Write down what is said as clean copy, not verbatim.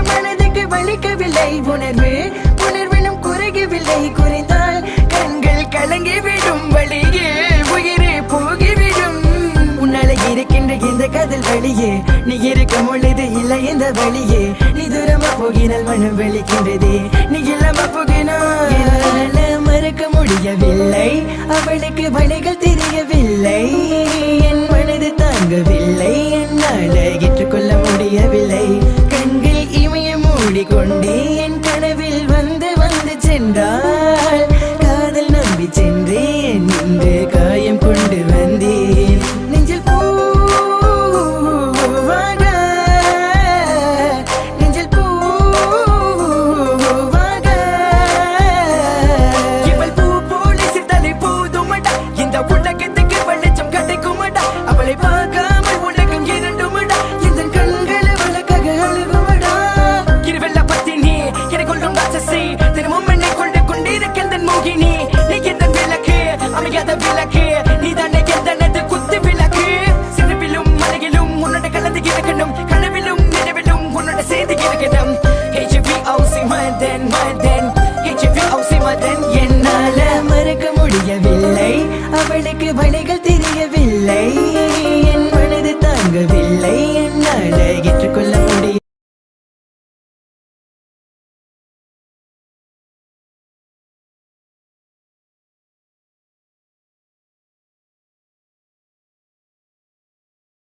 மனதுக்கு வலிக்கவில்லை உணர்வு உணர்வினும் குறையவில்லை குறைந்தால் கண்கள் கலங்கிவிடும் வழியே உயிரே போகிவிடும் உன்னால இருக்கின்ற இந்த காதல் வழியே நீ இருக்கும் பொழுது இல்லை இந்த வழியே நீ தூரமா போகினால் மனம் வெளிக்கின்றதே நீ இல்லாம போகினால் மறக்க முடியவில்லை அவளுக்கு வழிகள் தெரியவில்லை என் மனது தாங்கவில்லை என்னால் ஏற்றுக்கொள்ள முடியவில்லை